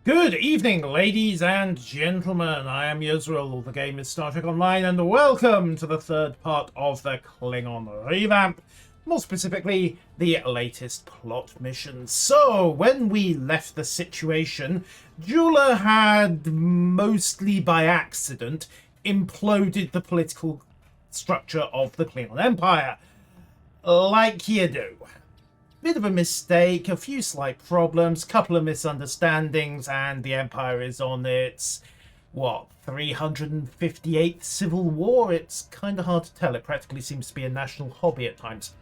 Good evening, ladies and gentlemen. I am Yusril. The game is Star Trek Online, and welcome to the third part of the Klingon revamp. More specifically, the latest plot mission. So, when we left the situation, Jula had, mostly by accident, imploded the political structure of the Klingon Empire. Like you do. Bit of a mistake, a few slight problems, couple of misunderstandings, and the Empire is on its, 358th civil war? It's kind of hard to tell. It practically seems to be a national hobby at times.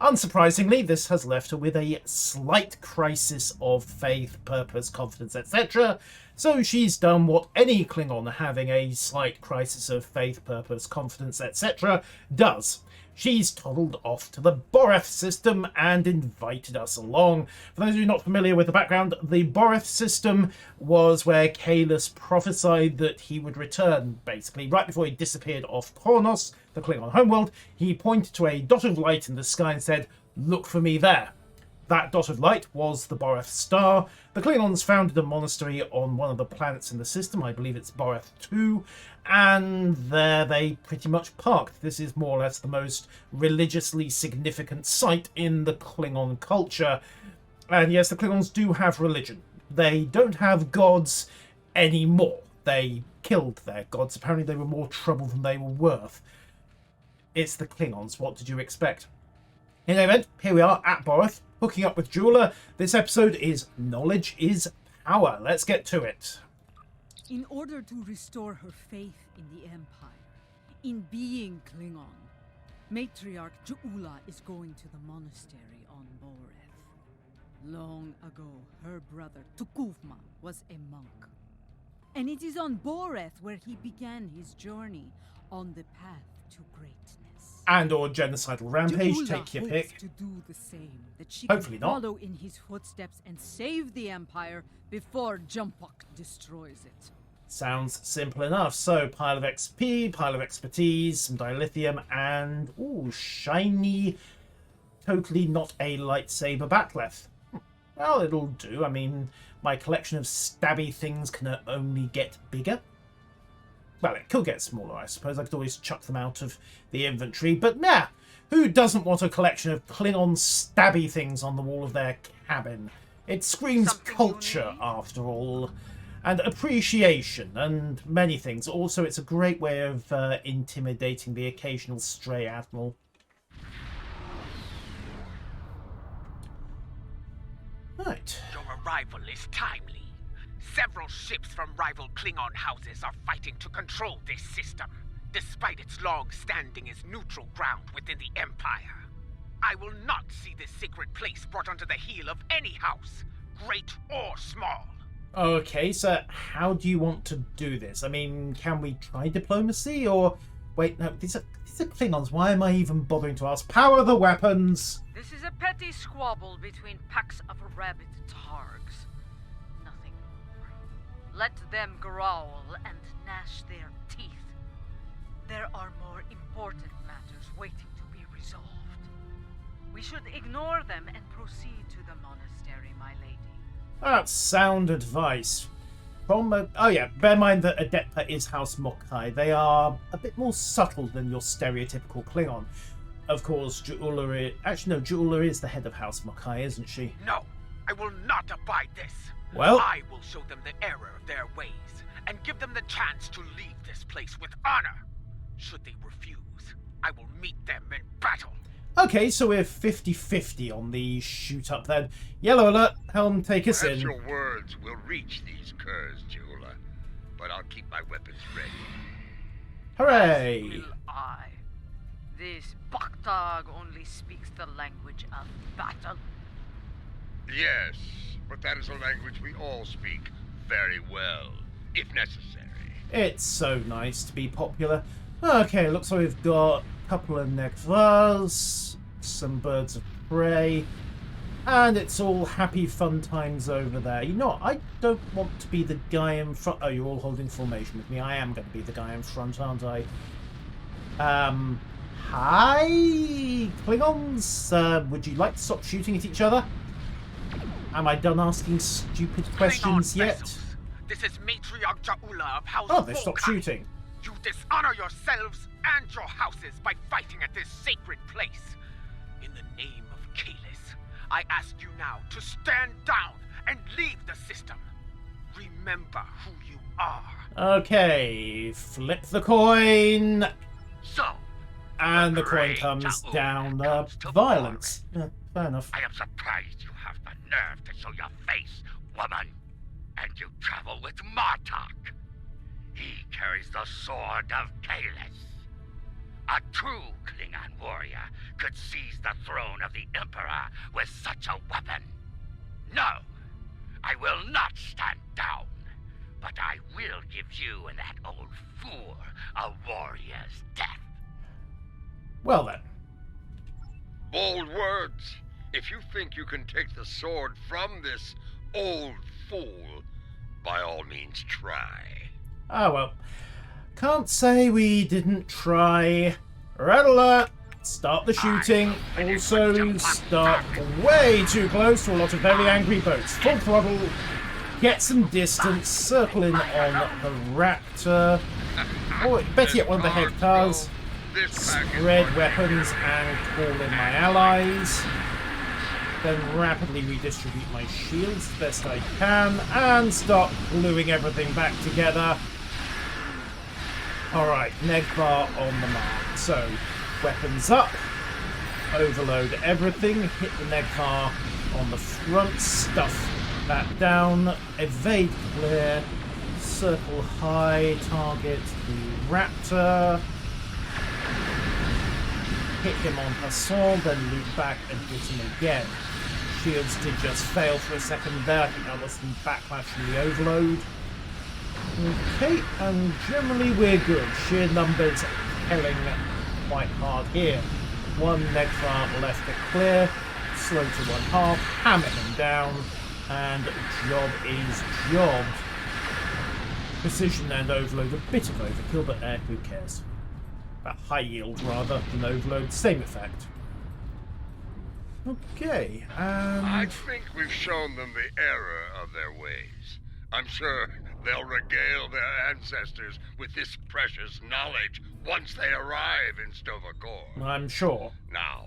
Unsurprisingly, this has left her with a slight crisis of faith, purpose, confidence, etc. So she's done what any Klingon having a slight crisis of faith, purpose, confidence, etc. does. She's toddled off to the Boreth system and invited us along. For those of you not familiar with the background, the Boreth system was where Kahlus prophesied that he would return, basically. Right before he disappeared off Kronos, the Klingon homeworld, he pointed to a dot of light in the sky and said, "Look for me there." That dot of light was the Boreth star. The Klingons founded a monastery on one of the planets in the system, I believe it's Boreth 2, and there they pretty much parked. This is more or less the most religiously significant site in the Klingon culture. And yes, the Klingons do have religion. They don't have gods anymore. They killed their gods. Apparently they were more trouble than they were worth. It's the Klingons. What did you expect? In any event, here we are at Boreth, hooking up with Jula. This episode is Knowledge is Power. Let's get to it. In order to restore her faith in the Empire, in being Klingon, Matriarch Jula is going to the monastery on Boreth. Long ago, her brother Tukuvma was a monk. And it is on Boreth where he began his journey on the path to greatness. And or genocidal rampage, Jula take your hopes pick. to do the same, that she Hopefully can not. follow in his footsteps and save the Empire before Jumpok destroys it. Sounds simple enough. So, pile of XP, pile of expertise, some dilithium, and, ooh, shiny, totally not a lightsaber backleth. Well, it'll do. I mean, my collection of stabby things can only get bigger. Well, it could get smaller, I suppose. I could always chuck them out of the inventory. But nah, who doesn't want a collection of Klingon stabby things on the wall of their cabin? It screams Something culture, after all. And appreciation, and many things. Also, it's a great way of intimidating the occasional stray admiral. Right. Your arrival is timely. Several ships from rival Klingon houses are fighting to control this system, despite its long standing as neutral ground within the Empire. I will not see this sacred place brought under the heel of any house, great or small. Okay, so how do you want to do this? I mean, can we try diplomacy, or... Wait, no, these are Klingons. Why am I even bothering to ask? Power the weapons! This is a petty squabble between packs of rabid targs. Nothing more. Let them growl and gnash their teeth. There are more important matters waiting to be resolved. We should ignore them and proceed to the monastery, my lady. That's sound advice. From oh yeah, bear in mind that Adepta is House Mokai. They are a bit more subtle than your stereotypical Klingon. Of course, Jula is the head of House Mokai, isn't she? No, I will not abide this. Well, I will show them the error of their ways, and give them the chance to leave this place with honor. Should they refuse, I will meet them in battle. okay, so we're 50-50 on the shoot up then. Yellow alert, helm, take us Perhaps in. your words will reach these curs, Jula, but I'll keep my weapons ready. Hooray! Will I? This Baktag only speaks the language of battle. Yes, but that is a language we all speak very well, if necessary. It's so nice to be popular. Okay, looks like we've got a couple of Nekvars, some birds of prey, and it's all happy fun times over there. You know what? I don't want to be the guy in front. Oh, you're all holding formation with me. I am going to be the guy in front, aren't I? Hi, Klingons. Would you like to stop shooting at each other? Am I done asking stupid questions Klingon yet? vessels. This is Matriarch Jaula of House Oh, they stopped Volkai. shooting. You dishonor yourselves and your houses by fighting at this sacred place. In the name of Kalis, I ask you now to stand down and leave the system. Remember who you are. Okay, flip the coin, So, and the coin great comes Jaula down. comes to Violence. Yeah, fair enough. I am surprised you have the nerve to show your face, woman. And you travel with Martok. He carries the sword of Kalis. A true Klingon warrior could seize the throne of the Emperor with such a weapon. No, I will not stand down. But I will give you and that old fool a warrior's death. Well then. Bold words. If you think you can take the sword from this old fool, by all means try. Ah well. Can't say we didn't try. Red alert! Start the shooting. Also, start way too close to a lot of very angry boats. Full throttle. Get some distance. Circle in on the Raptor. Or better yet, one of the head cars. Spread weapons and call in my allies. Then rapidly redistribute my shields the best I can. And start gluing everything back together. Alright, neg bar on the mark. So, weapons up. Overload everything. Hit the neg bar on the front. Stuff that down. Evade clear. Circle high. Target the Raptor. Hit him on Hassan, then loop back and hit him again. Shields did just fail for a second there. I think that was the backlash from the overload. Okay, and generally we're good. Sheer numbers telling quite hard here. One neg farm left to clear. Slow to 1/2. Hammer him down. And job is job. Precision and overload. A bit of overkill, but who cares? High yield rather than overload. Same effect. Okay, and I think we've shown them the error of their ways. I'm sure they'll regale their ancestors with this precious knowledge once they arrive in Stovacor. I'm sure. Now,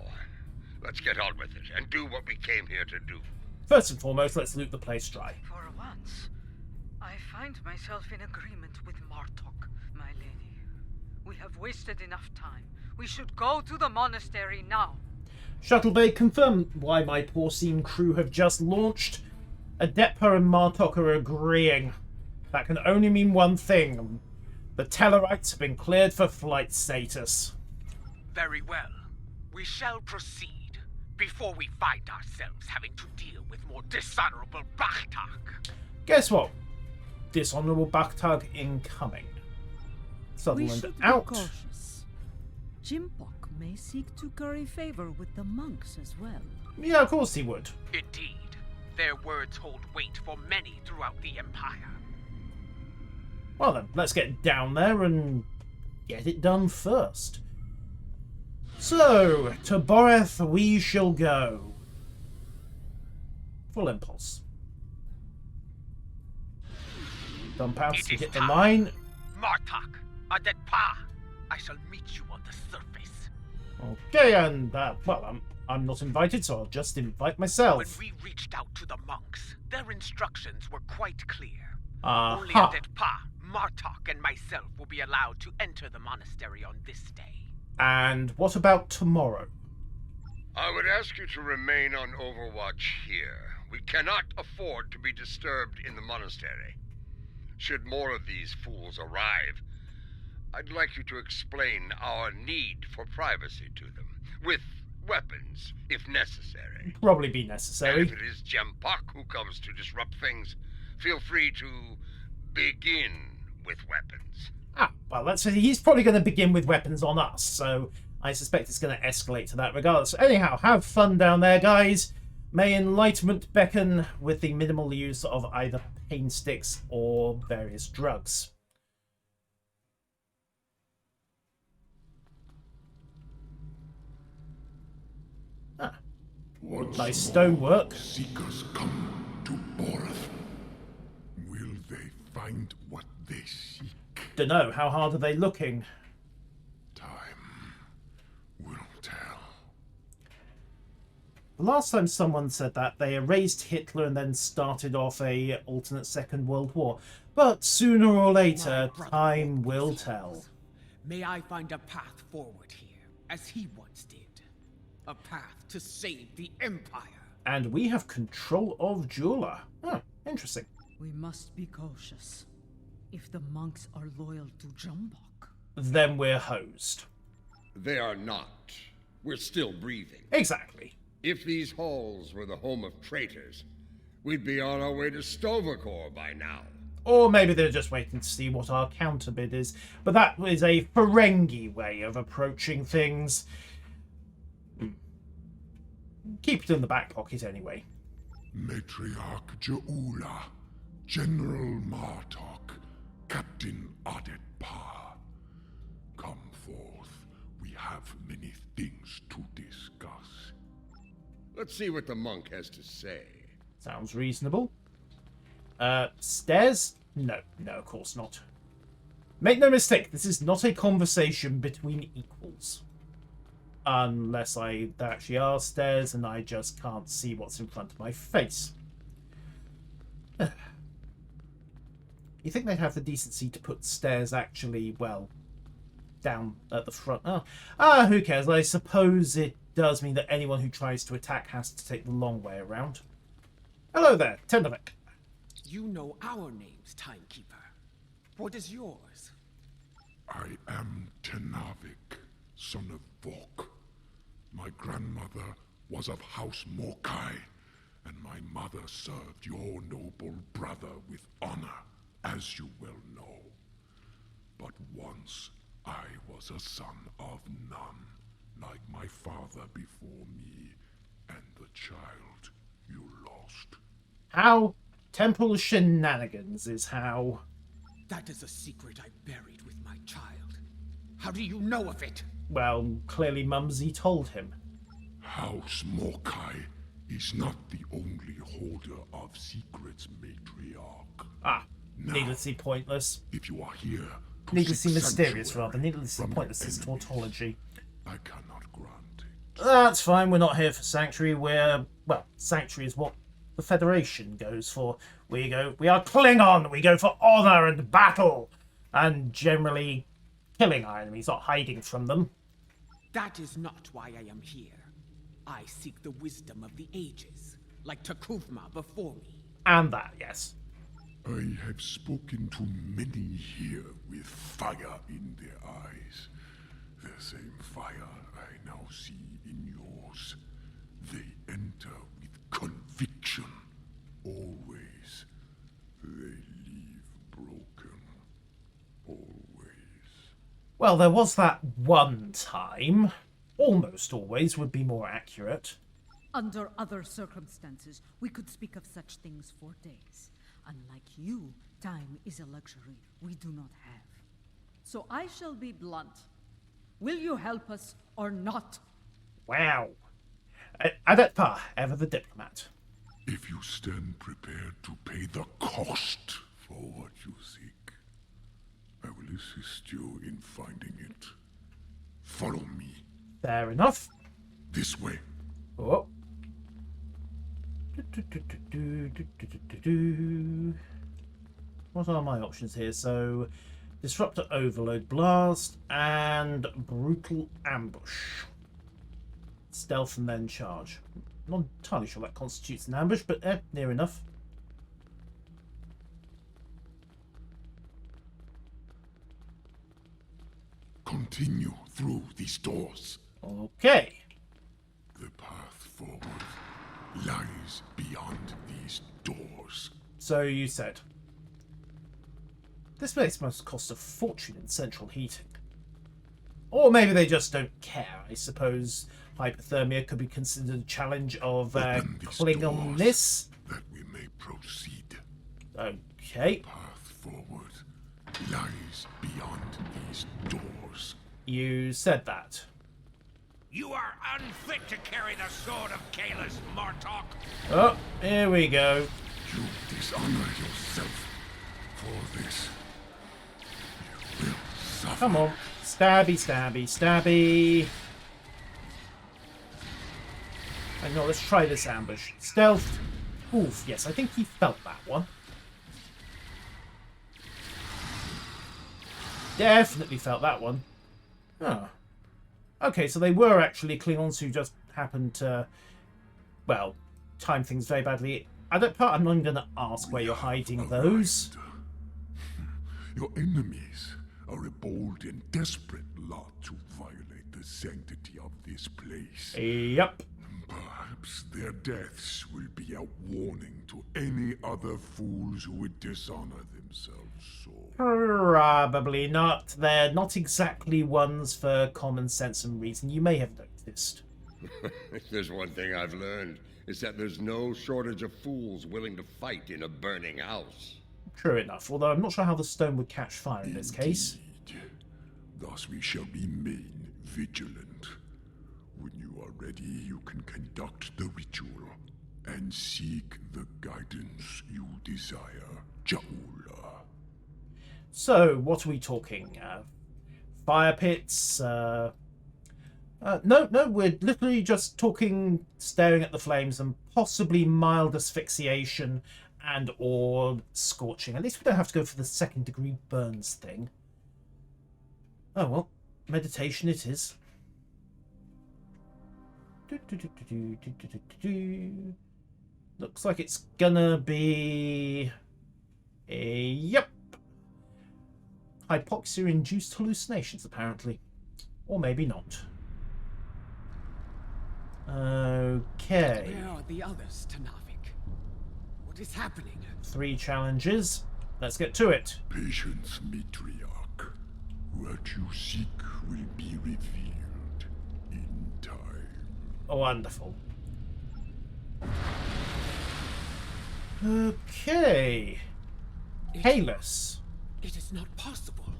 let's get on with it and do what we came here to do. First and foremost, let's loot the place dry. For once, I find myself in agreement with Martok, my lady. We have wasted enough time. We should go to the monastery now. Shuttle Bay, confirm why my porcine crew have just launched. Adepa and Martok are agreeing. That can only mean one thing. The Tellarites have been cleared for flight status. Very well. We shall proceed before we find ourselves having to deal with more dishonorable Bakhtak. Guess what? Dishonorable Bakhtag incoming. We Sutherland should out. be cautious. Jimpok may seek to curry favor with the monks as well. Yeah, of course he would. Indeed, their words hold weight for many throughout the Empire. Well then, let's get down there and get it done first. So, to Boreth we shall go. Full impulse. Dump out It to is hit the time. line. Martok, Adetpa, I shall meet you on the surface. Okay, and well, I'm not invited, so I'll just invite When myself. we reached out to the monks, their instructions were quite clear. Only Aha. Adetpa, Martok, and myself will be allowed to enter the monastery on this day. And what about tomorrow? I would ask you to remain on overwatch here. We cannot afford to be disturbed in the monastery. Should more of these fools arrive, I'd like you to explain our need for privacy to them, with weapons, if necessary. Probably be And necessary. if it is Jempak who comes to disrupt things, feel free to begin with weapons. Well, let's say he's probably going to begin with weapons on us, so I suspect it's going to escalate to that regardless. Anyhow, have fun down there, guys. May enlightenment beckon with the minimal use of either pain sticks or various drugs. Nice stonework. Seekers come. to Boreth. Will they find what they seek? Dunno, how hard are they looking? Time will tell. The last time someone said that, they erased Hitler and then started off a alternate Second World War. But sooner or later, time will tell. May I find a path forward here, as he once did. A path to save the Empire. And we have control of Jula. Huh, interesting. We must be cautious. If the monks are loyal to Jumbok. Then we're hosed. They are not. We're still breathing. Exactly. If these halls were the home of traitors, we'd be on our way to Stovacor by now. Or maybe they're just waiting to see what our counterbid is. But that is a Ferengi way of approaching things. Keep it in the back pocket anyway. Matriarch Ja'ula, General Martok, Captain Adetpa. Come forth. We have many things to discuss. Let's see what the monk has to say. Sounds reasonable. Stairs? No, of course not. Make no mistake, this is not a conversation between equals. Unless there actually are stairs and I just can't see what's in front of my face. You think they'd have the decency to put stairs actually, well, down at the front? Who cares? I suppose it does mean that anyone who tries to attack has to take the long way around. Hello there, Tendervik. You know our names, Timekeeper. What is yours? I am Tenavik, son of Vok. My grandmother was of House Morkai, and my mother served your noble brother with honor, as you well know. But once I was a son of none, like my father before me, and the child you lost. How? Temple shenanigans is how. That is a secret I buried with my child. How do you know of it? Well, clearly Mumsy told him. House Morkai is not the only holder of secrets, matriarch. Now, Needlessly pointless. if you are here to Needlessly seek mysterious, sanctuary rather. Needlessly from pointless your is enemies, tautology. I cannot grant it. That's fine, we're not here for Sanctuary, Sanctuary is what the Federation goes for. We are Klingon, we go for honor and battle, and generally killing our enemies, not hiding from them. That is not why I am here. I seek the wisdom of the ages, like Takuvma before me. And that, yes. I have spoken to many here with fire in their eyes. The same fire I now see in yours. They enter with conviction. Always. They leave broken. Always. Well, there was that one time. Almost always would be more accurate. Under other circumstances, we could speak of such things for days. Unlike you, time is a luxury we do not have. So I shall be blunt. Will you help us or not? Wow. Adetpa, ever the diplomat. If you stand prepared to pay the cost for what you seek, I will assist you in finding it. Follow me. Fair enough. This way. Oh. What are my options here? So, Disruptor Overload Blast and Brutal Ambush. Stealth and then charge. Not entirely sure that constitutes an ambush, but near enough. Continue through these doors. Okay. The path forward lies beyond these doors. So you said. This place must cost a fortune in central heating. Or maybe they just don't care. I suppose hypothermia could be considered a challenge of Open these Klingonness. doors that we may proceed. Okay. Path forward lies beyond these doors. You said that. You are unfit to carry the sword of Kalis, Martok. Oh, here we go. You dishonor yourself for this. You will suffer. Come on. Stabby, stabby, stabby. Hang on, let's try this ambush. Stealth. Oof, yes, I think he felt that one. Definitely felt that one. Oh. Okay, so they were actually Klingons who just happened to, well, time things very badly. At that part, I'm not going to ask where you're hiding those. Your enemies are a bold and desperate lot to violate the sanctity of this place. Yep. Perhaps their deaths will be a warning to any other fools who would dishonor themselves so. Probably not. They're not exactly ones for common sense and reason. You may have noticed. If there's one thing I've learned, it's that there's no shortage of fools willing to fight in a burning house. True enough, although I'm not sure how the stone would catch fire in this case. Indeed. Thus we shall remain vigilant. When you are ready, you can conduct the ritual and seek the guidance you desire, Ja'ula. So, what are we talking? Fire pits? No, we're literally just talking staring at the flames and possibly mild asphyxiation and or scorching. At least we don't have to go for the second-degree burns thing. Oh, well, meditation it is. Looks like it's gonna be yep, hypoxia-induced hallucinations apparently, or maybe not. Okay. Where are the others, Tanavik? What is happening? 3 challenges. Let's get to it. Patience, matriarch. What you seek will be revealed in time. Wonderful. Okay. Kalis. It is not possible.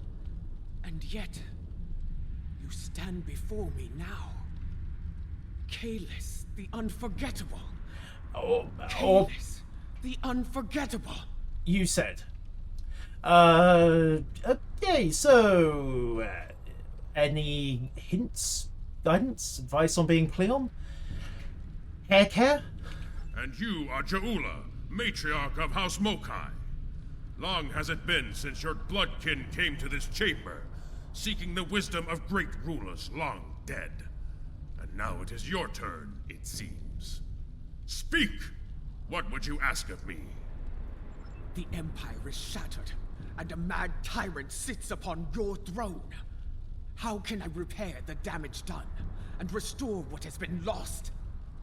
And yet, you stand before me now. Kalis, the unforgettable. Kalis, the unforgettable. You said. Okay, so... any hints, guidance, advice on being Klingon? Hair care? And you are Ja'ula, matriarch of House Mokai. Long has it been since your bloodkin came to this chamber, seeking the wisdom of great rulers long dead. And now it is your turn, it seems. Speak! What would you ask of me? The Empire is shattered, and a mad tyrant sits upon your throne. How can I repair the damage done, and restore what has been lost?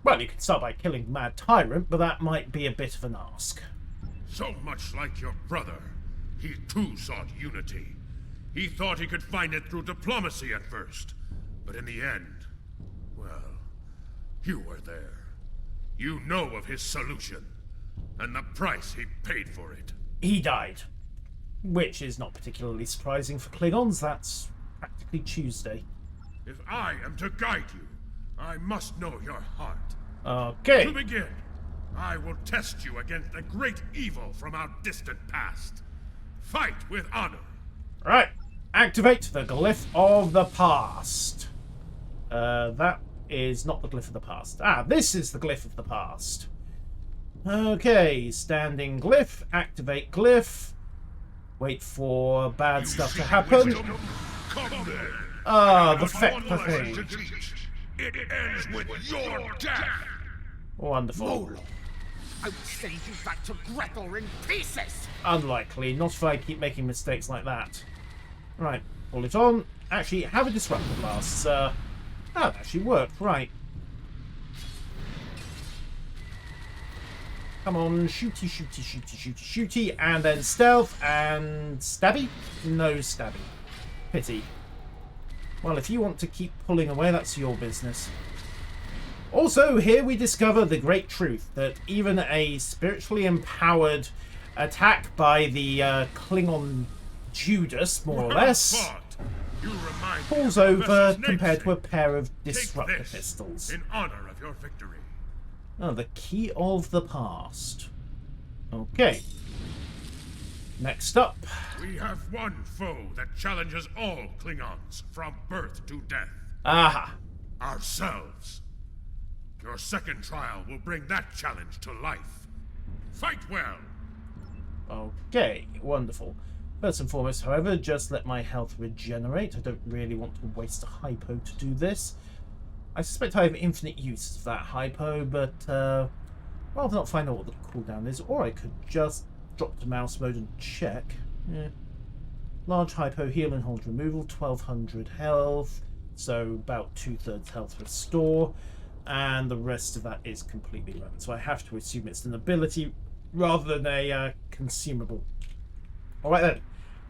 Well, you could start by killing the Mad Tyrant, but that might be a bit of an ask. So much like your brother, he too sought unity. He thought he could find it through diplomacy at first, but in the end, well, you were there. You know of his solution, and the price he paid for it. He died. Which is not particularly surprising for Klingons. That's practically Tuesday. If I am to guide you, I must know your heart. Okay. To begin, I will test you against a great evil from our distant past. Fight with honor. Right. Activate the Glyph of the Past. That is not the Glyph of the Past. This is the Glyph of the Past. Okay, standing Glyph. Activate Glyph. Wait for bad stuff to happen. The Fekta thing. It ends with your death. Wonderful. Molo, I will send you back to Gretel in pieces! Unlikely. Not if I keep making mistakes like that. Right, pull it on. Actually, have a disruptor blast. That actually worked. Right. Come on, shooty, shooty, shooty, shooty, shooty, and then stealth and stabby? No stabby. Pity. Well, if you want to keep pulling away, that's your business. Also, here we discover the great truth that even a spiritually empowered attack by the Klingon Judas, more or less, falls over compared to a pair of disruptor pistols. In honor of your victory. Oh, the key of the past. Okay. Next up. We have one foe that challenges all Klingons from birth to death. Aha. Ourselves. Your second trial will bring that challenge to life. Fight well! Okay, wonderful. First and foremost, however, just let my health regenerate. I don't really want to waste a hypo to do this. I suspect I have infinite use of that hypo, but rather not find out what the cooldown is, or I could just drop to mouse mode and check. Yeah. Large hypo, heal and hold removal, 1200 health, so about 2/3 health restore, and the rest of that is completely relevant. So I have to assume it's an ability rather than a consumable. Alright then,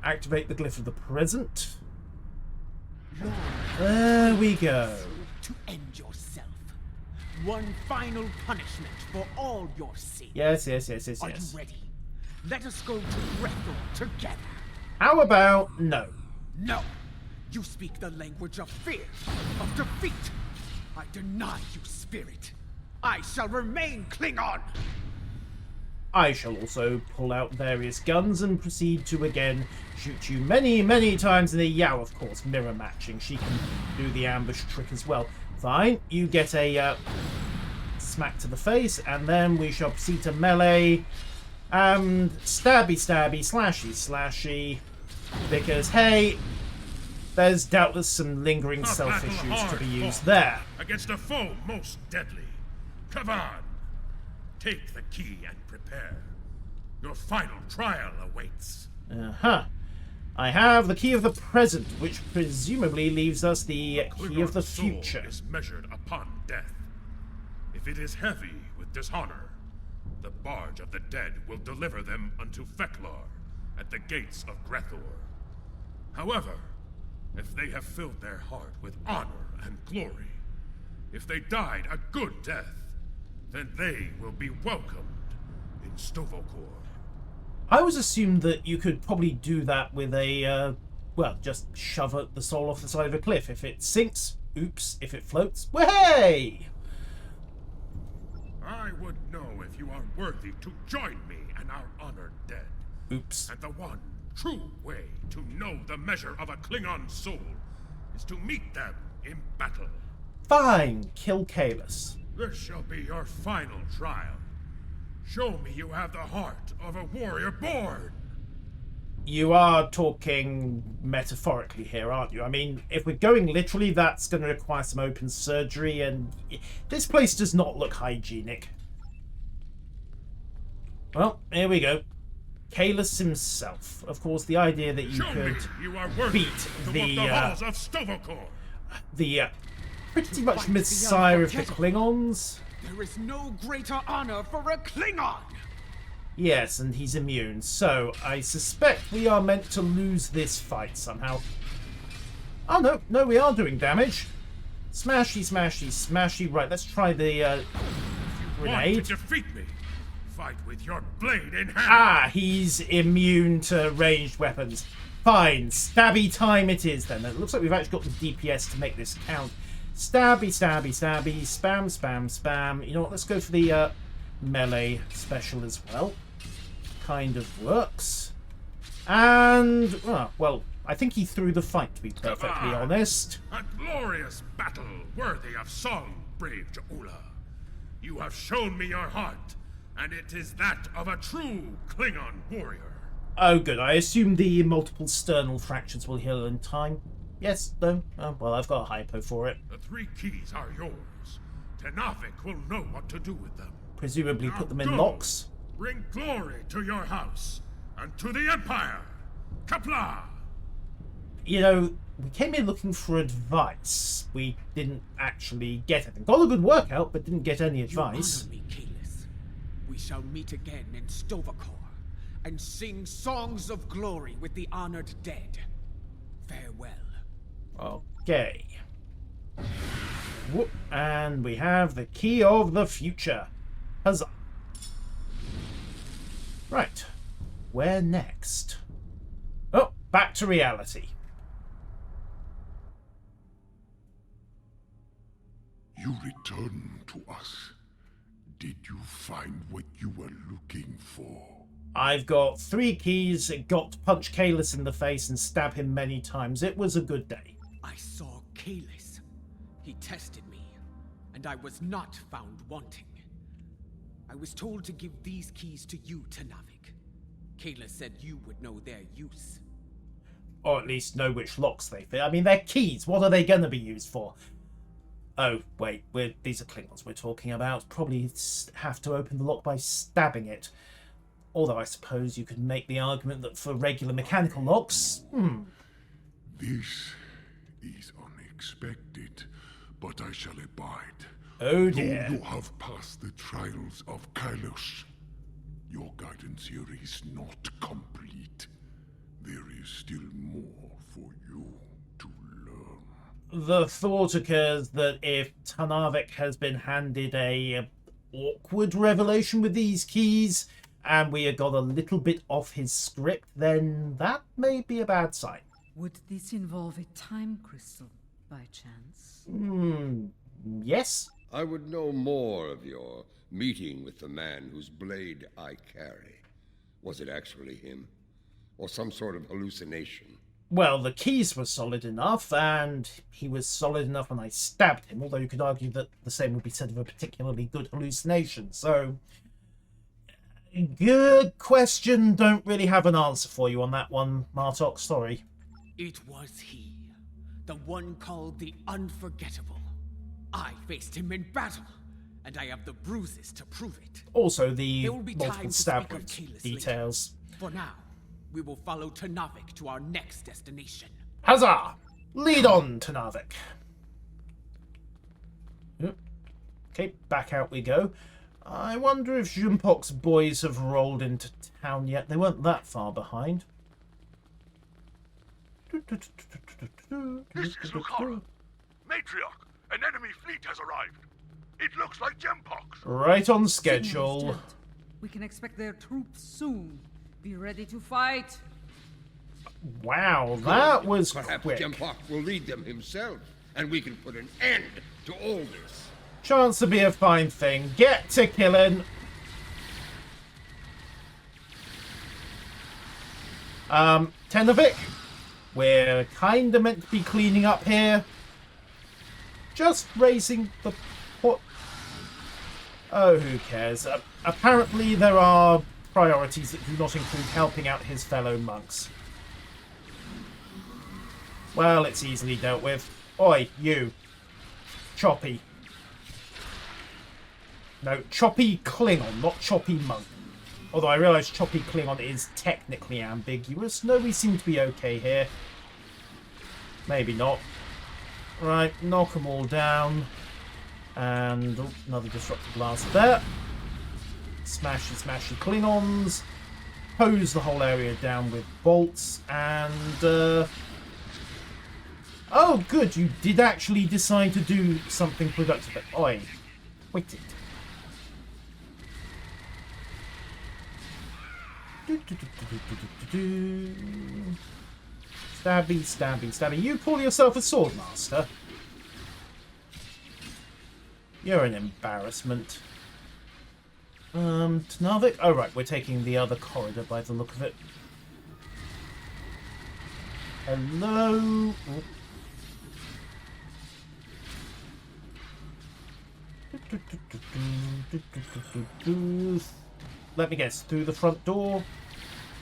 activate the glyph of the present. There we go. To end yourself. One final punishment for all your sins. Yes. Are you ready? Let us go to Brethor together. How about no? No! You speak the language of fear, of defeat. I deny you, spirit. I shall remain Klingon. I shall also pull out various guns and proceed to again shoot you many times in the Yow, of course, mirror matching. She can do the ambush trick as well. Fine, you get a smack to the face, and then we shall proceed to melee and stabby, slashy, because hey, there's doubtless some lingering self issues to be used there. Against a foe most deadly. Come on! Take the key and prepare. Your final trial awaits. I have the key of the present, which presumably leaves us the key of the Klingon's future. soul is measured upon death. If it is heavy with dishonor, the barge of the dead will deliver them unto Feklar at the gates of Grethor. However, if they have filled their heart with honor and glory, if they died a good death, then they will be welcomed in Stovokor. I always assumed that you could probably do that with a, well, just shove the soul off the side of a cliff. If it sinks, oops. If it floats, way! I would know if you are worthy to join me and our honored dead. Oops. And the one true way to know the measure of a Klingon soul is to meet them in battle. Fine, kill Kalis. This shall be your final trial. Show me you have the heart of a warrior born. You are talking metaphorically here, aren't you? I mean, if we're going literally, that's going to require some open surgery, and this place does not look hygienic. Well, here we go. Kalis himself. Of course, the idea that you could beat the halls of Stovokor. Pretty much messiah of the Klingons. There is no greater honor for a Klingon. Yes, and he's immune, so I suspect we are meant to lose this fight somehow. Oh, no, we are doing damage. Smashy. Right, let's try the grenade. Want to defeat me? Fight with your blade in hand. Ah, he's immune to ranged weapons. Fine, stabby time it is then. It looks like we've actually got the DPS to make this count. Stabby, spam. You know what, let's go for the melee special as well. Kind of works. And, well, I think he threw the fight, to be perfectly honest. A glorious battle worthy of song, brave Jaula. You have shown me your heart, and it is that of a true Klingon warrior. Oh, good. I assume the multiple sternal fractures will heal in time. Yes, no? Oh, well, I've got a hypo for it. The 3 keys are yours. Tenavik will know what to do with them. Presumably Now put them in go. locks. Bring glory to your house and to the Empire. Kapla! You know, we came here looking for advice. We didn't actually get it. Got a good workout, but didn't get any advice. You honor me, Kalis. We shall meet again in Stovokor and sing songs of glory with the honored dead. Farewell. Okay. Whoop, and we have the key of the future. Huzzah. Right. Where next? Oh, back to reality. You return to us, Did you find what you were looking for? I've got 3 keys, got to punch Kalis in the face and stab him many times. It was a good day. I saw Kalis. He tested me, and I was not found wanting. I was told to give these keys to you, Tanavik. Kalis said you would know their use. Or at least know which locks they fit. I mean, they're keys. What are they going to be used for? Oh, wait. These are Klingons we're talking about. Probably have to open the lock by stabbing it. Although I suppose you could make the argument that for regular mechanical locks... This is unexpected, but I shall abide. Oh dear. Though you have passed the trials of Kylos, your guidance here is not complete. There is still more for you to learn. The thought occurs that if Tanavik has been handed a awkward revelation with these keys, and we have got a little bit off his script, then that may be a bad sign. Would this involve a time crystal, by chance? Yes? I would know more of your meeting with the man whose blade I carry. Was it actually him? Or some sort of hallucination? Well, the keys were solid enough, and he was solid enough when I stabbed him, although you could argue that the same would be said of a particularly good hallucination, so... Good question. Don't really have an answer for you on that one, Martok, sorry. It was he, the one called the Unforgettable. I faced him in battle, and I have the bruises to prove it. Also, the There will be multiple time to stab speak of wounds Kalis details. later. For now, we will follow Tanavik to our next destination. Huzzah! Lead on, Tanavik. Okay, back out we go. I wonder if Jumpok's boys have rolled into town yet. They weren't that far behind. This is Lucara. Matriarch, an enemy fleet has arrived. It looks like Jempok's. Right on Signal schedule. is jammed. We can expect their troops soon. Be ready to fight. Wow, that was Perhaps quick. Jempok will lead them himself, and we can put an end to all this. Chance to be a fine thing. Get to killing. Tanavik, we're kinda meant to be cleaning up here. Just raising the pot. Oh, who cares? Apparently there are priorities that do not include helping out his fellow monks. Well, it's easily dealt with. Oi, you. Choppy. No, Choppy Klingon, not Choppy Monk. Although I realise Choppy Klingon is technically ambiguous. No, we seem to be okay here. Maybe not. Right, knock them all down. And oh, another disruptive blast there. Smashy, smashy Klingons. Hose the whole area down with bolts. And, oh, good, you did actually decide to do something productive. Oi, wait it. Stabby, stabby, stabby. You call yourself a swordmaster? You're an embarrassment. Tanavik? Oh, right, we're taking the other corridor by the look of it. Hello? Let me guess, through the front door?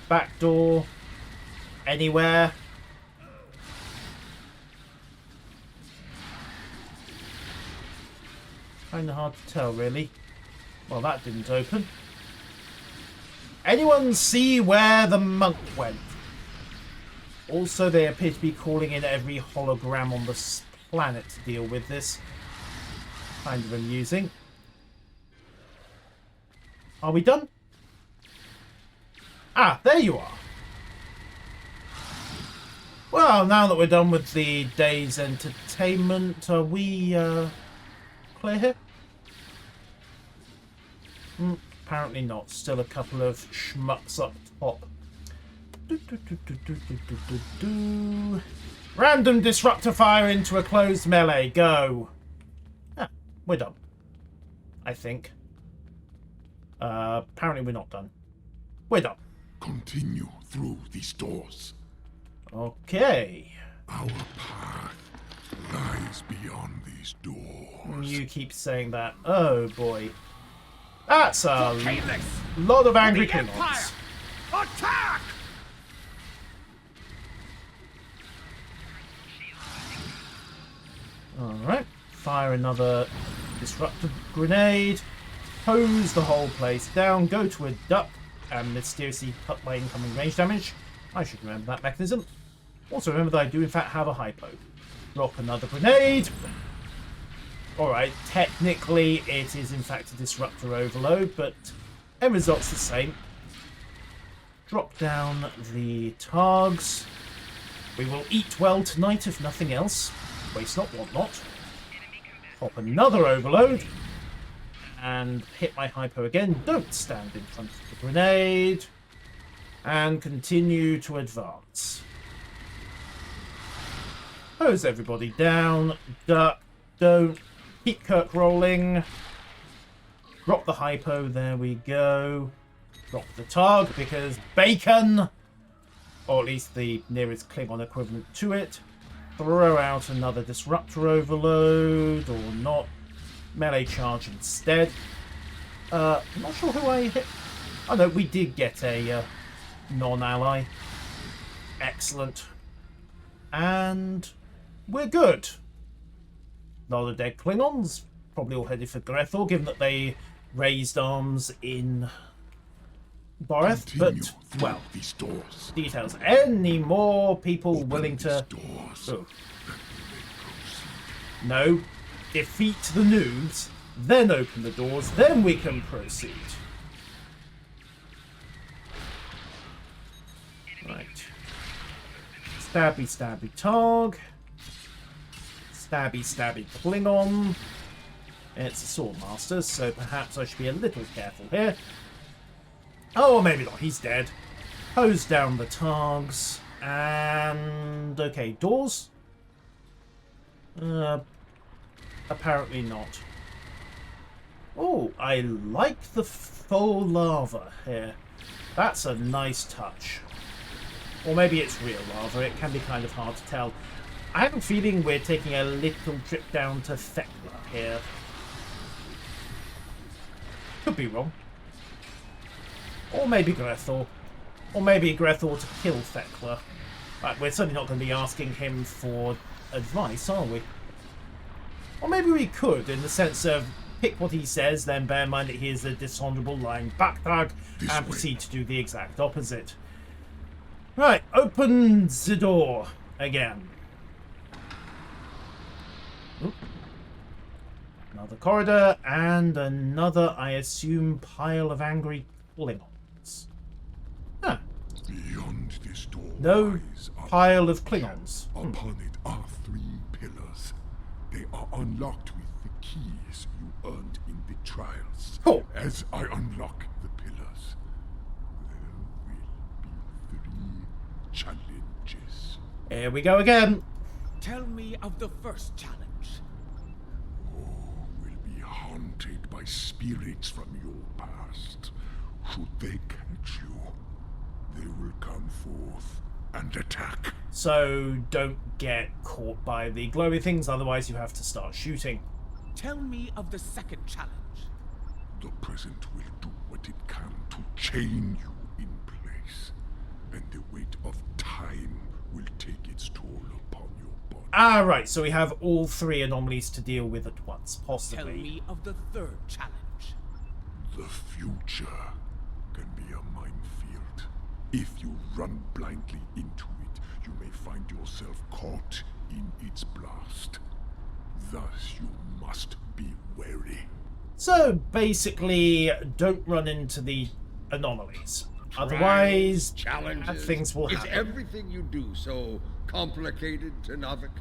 Back door? Anywhere? Kinda hard to tell, really. Well, that didn't open. Anyone see where the monk went? Also, they appear to be calling in every hologram on this planet to deal with this. Kind of amusing. Are we done? Ah, there you are. Well, now that we're done with the day's entertainment, are we clear here? Apparently not. Still a couple of schmucks up top. Random disruptor fire into a closed melee. Go. Ah, we're done. I think. Apparently we're not done. We're done. Continue through these doors. Okay. Our path lies beyond these doors. You keep saying that. Oh boy. That's a Kalis! lot of angry The Empire! Klingons. Attack! Alright. Fire another disruptor grenade. Hose the whole place down. Go to a duck and mysteriously cut my incoming range damage. I should remember that mechanism. Also remember that I do in fact have a hypo. Drop another grenade. Alright, technically it is in fact a disruptor overload, but end result's the same. Drop down the targs. We will eat well tonight if nothing else. Waste not, want not. Pop another overload. And hit my hypo again. Don't stand in front of the grenade. And continue to advance. Hose everybody down. Duck. Don't. Keep Kirk rolling. Drop the hypo. There we go. Drop the targ because bacon. Or at least the nearest Klingon equivalent to it. Throw out another disruptor overload. Or not. Melee charge instead. I'm not sure who I hit. Oh no, we did get a non-ally. Excellent. And we're good. A lot of dead Klingons. Probably all headed for Grethor, given that they raised arms in Boreth. Continue But, through well, these doors. details. Any more people Open willing to... these doors. Oh. No. Defeat the noobs, then open the doors, then we can proceed. Right. Stabby, stabby Targ. Stabby, stabby Klingon. It's a sword master, so perhaps I should be a little careful here. Oh, or maybe not. He's dead. Hose down the Targs. And... okay, doors? Apparently not. Oh, I like the faux lava here. That's a nice touch. Or maybe it's real lava. It can be kind of hard to tell. I have a feeling we're taking a little trip down to Thekla here. Could be wrong. Or maybe Grethor. Or maybe Grethor to kill Thekla. Right, we're certainly not going to be asking him for advice, are we? Or maybe we could, in the sense of pick what he says, then bear in mind that he is a dishonourable lying backdog, and proceed to do the exact opposite. Right, open the door again. Oop. Another corridor, and another, I assume, pile of angry Klingons. Huh. Beyond this door No lies a pile of Klingons. Upon it are 3 pillars. They are unlocked with the keys you earned in the trials. Oh. As I unlock the pillars, there will be 3 challenges. Here we go again. Tell me of the first challenge. Will be haunted by spirits from your past. Should they catch you, they will come forth and attack. So don't get caught by the glowy things, otherwise you have to start shooting. Tell me of the second challenge. The present will do what it can to chain you in place, and the weight of time will take its toll upon your body. Ah, right, so we have all 3 anomalies to deal with at once, Tell possibly. me of the third challenge. The future can be a minefield. If you run blindly into it, you may find yourself caught in its blast. Thus, you must be wary. So basically, don't run into the anomalies. Otherwise, Challenges. bad things will Is happen. everything you do so complicated, Navik?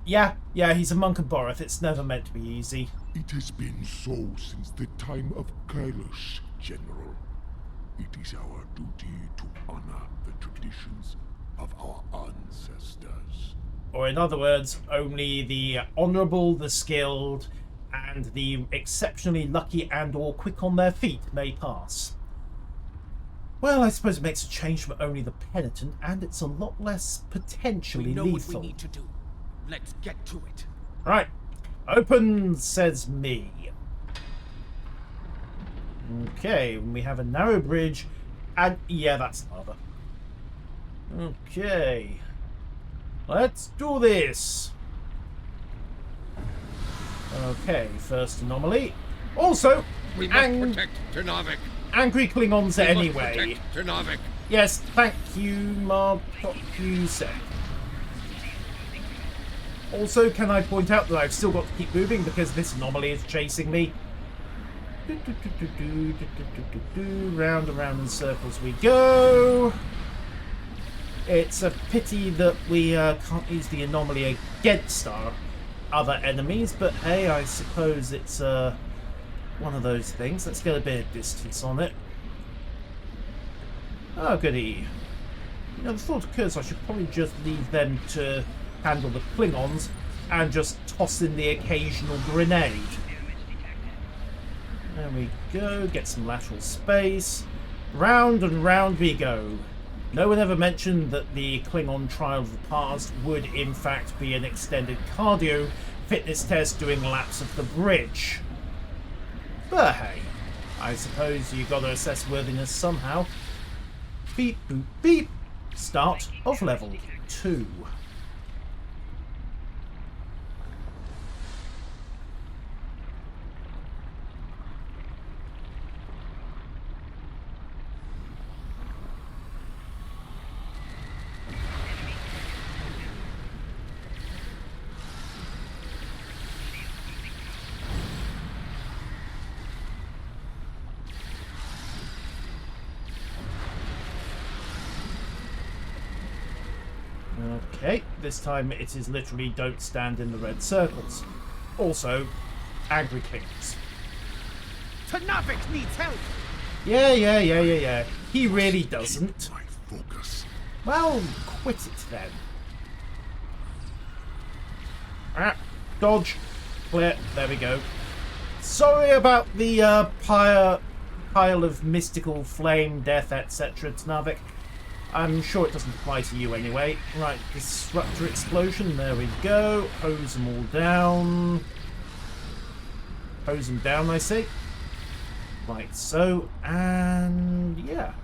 Yeah, he's a monk of Boreth. It's never meant to be easy. It has been so since the time of Kailash, General. It is our duty to honor the traditions of our ancestors. Or in other words, only the honourable, the skilled, and the exceptionally lucky and or quick on their feet may pass. Well, I suppose it makes a change from only the penitent, and it's a lot less potentially We know lethal. what we need to do. Let's get to it. Right. Open, says me. Okay, we have a narrow bridge, and yeah, that's lava. Okay. Let's do this. Okay, first anomaly. Also, We must protect Ternavik. angry Klingons We anyway. must protect Ternavik. Yes, thank you, Martok, you said. Also, can I point out that I've still got to keep moving because this anomaly is chasing me? Round and round in circles we go. It's a pity that we can't use the anomaly against our other enemies, but hey, I suppose it's one of those things. Let's get a bit of distance on it. Oh, goody. You know, the thought occurs I should probably just leave them to handle the Klingons and just toss in the occasional grenade. There we go, get some lateral space. Round and round we go. No one ever mentioned that the Klingon trial of the past would in fact be an extended cardio fitness test doing laps of the bridge. But hey, I suppose you gotta assess worthiness somehow. Beep boop beep. Start of level 2. Okay, this time it is literally don't stand in the red circles. Also, angry Klingons. Ternavik needs help! Yeah. He really doesn't. My focus. Well, quit it then. Ah, dodge. Clear. There we go. Sorry about the pile of mystical flame, death, etc. Ternavik. I'm sure it doesn't apply to you anyway. Right, disruptor explosion. There we go. Hose them all down. Hose them down, I say. Like so. And yeah.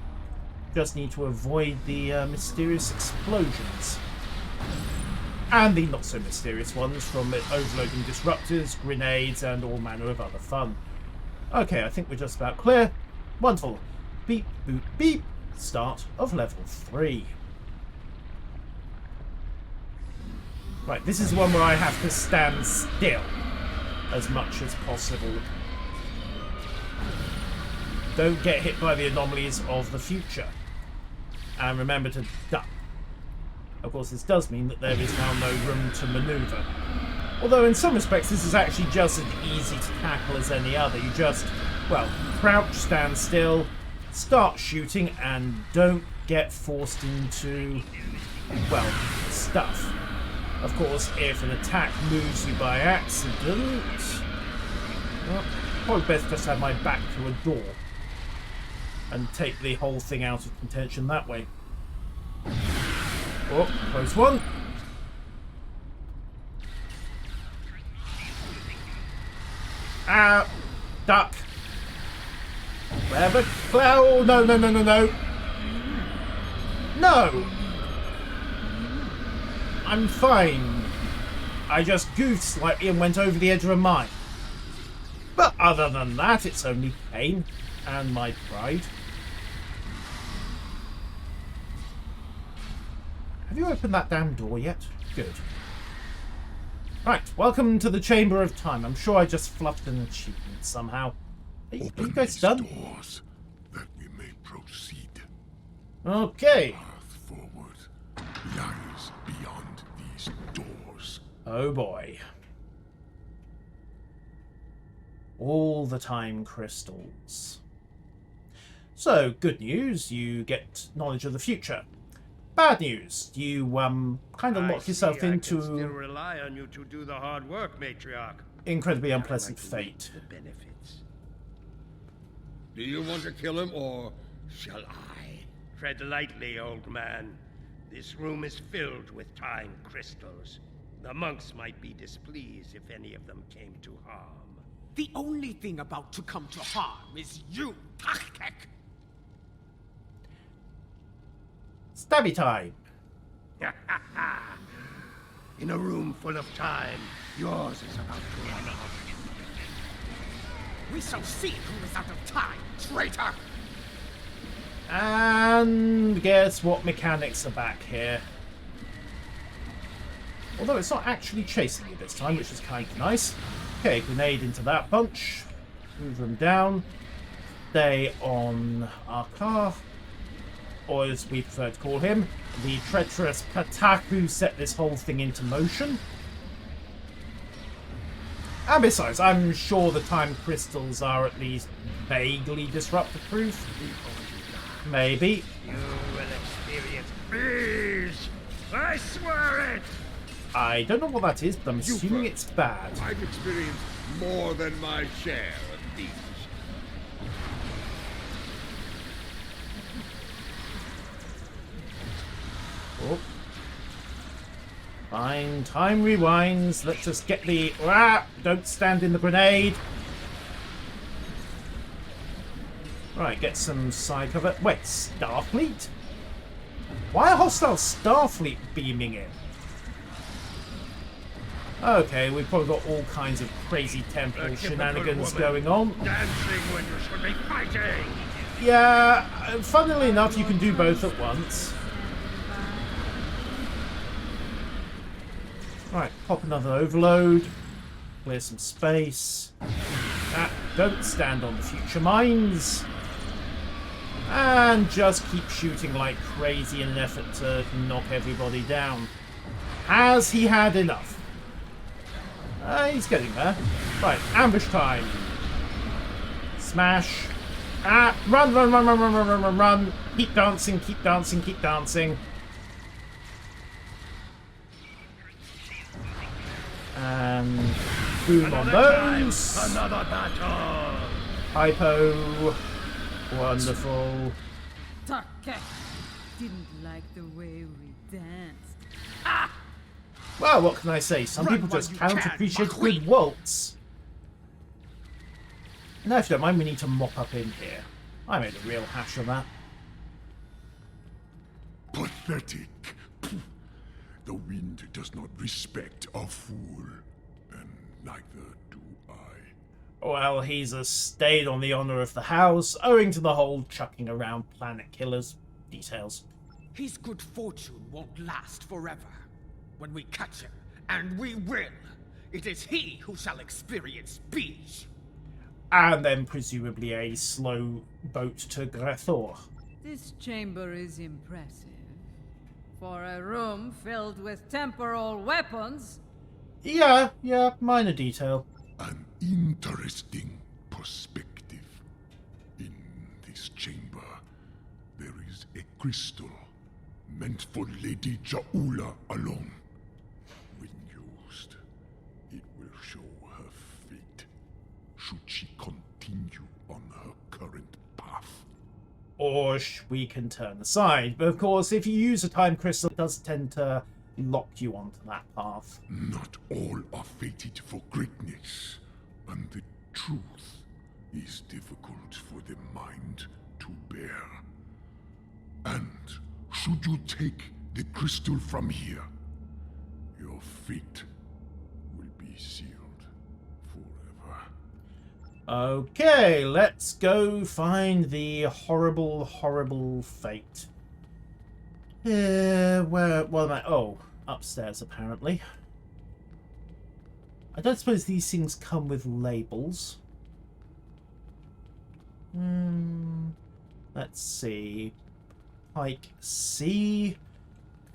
Just need to avoid the mysterious explosions. And the not so mysterious ones from overloading disruptors, grenades, and all manner of other fun. Okay, I think we're just about clear. Wonderful. Beep, boop, beep. Start of level 3. Right, this is one where I have to stand still as much as possible. Don't get hit by the anomalies of the future. And remember to duck. Of course, this does mean that there is now no room to maneuver. Although in some respects this is actually just as easy to tackle as any other. You just, well, crouch, stand still, start shooting, and don't get forced into, well, stuff. Of course, if an attack moves you by accident, well, probably best just have my back to a door and take the whole thing out of contention that way. Oh, close one. Duck. Wherever. Oh, no. No! I'm fine. I just goofed slightly and went over the edge of a mine. But other than that, it's only pain and my pride. Have you opened that damn door yet? Good. Right, welcome to the Chamber of Time. I'm sure I just fluffed an achievement somehow. Are you guys these done? doors that we may proceed. Okay. Path forward lies beyond these doors. Oh boy. All the time crystals. So, good news, you get knowledge of the future. Bad news, you kind of lock yourself I into... can still rely on you to do the hard work, Matriarch. incredibly unpleasant fate. The benefits. Do you want to kill him, or shall I? Tread lightly, old man. This room is filled with time crystals. The monks might be displeased if any of them came to harm. The only thing about to come to harm is you, Tachkek! Stabby time! In a room full of time, yours is about to run out. We shall see who is out of time, traitor! And guess what mechanics are back here? Although it's not actually chasing you this time, which is kind of nice. Okay, grenade into that bunch. Move them down. Stay on our car. Or as we prefer to call him, the treacherous Pataku set this whole thing into motion. And besides, I'm sure the time crystals are at least vaguely disruptor-proof. Maybe. You will experience peace! I swear it! I don't know what that is, but I'm assuming it's bad. I've experienced more than my share of these. Oh. Fine, time rewinds. Let's just get the... Ah, don't stand in the grenade. Right, get some side cover. Wait, Starfleet? Why are hostile Starfleet beaming in? Okay, we've probably got all kinds of crazy temple shenanigans going on. Dancing when you should be fighting! Yeah, funnily enough, you can do both at once. Right, pop another overload. Clear some space. Don't stand on the future mines. And just keep shooting like crazy in an effort to knock everybody down. Has he had enough? He's getting there. Right, ambush time. Smash. Run, run, run, run, run, run, run, run, run. Keep dancing, keep dancing, keep dancing. And boom on those. Another battle! Hypo. Wonderful. Tachkek didn't like the way we danced. Well, what can I say? Some people just cannot appreciate a good waltz. Now, if you don't mind, we need to mop up in here. I made a real hash of that. Pathetic. The wind does not respect a fool, and neither do I. Well, he's stayed on the honor of the house, owing to the whole chucking around planet killers details. His good fortune won't last forever. When we catch him, and we will, it is he who shall experience peace. And then presumably a slow boat to Grethor. This chamber is impressive. For a room filled with temporal weapons. Yeah, minor detail. An interesting perspective. In this chamber, there is a crystal meant for Lady Jaula alone. When used, it will show her fate, should she continue on her current path. Or we can turn aside. But of course, if you use a time crystal, it does tend to lock you onto that path. Not all are fated for greatness, and the truth is difficult for the mind to bear. And should you take the crystal from here, your fate will be sealed forever. Okay, let's go find the horrible, horrible fate. What am I? Oh, upstairs apparently. I don't suppose these things come with labels. Let's see. Pike C,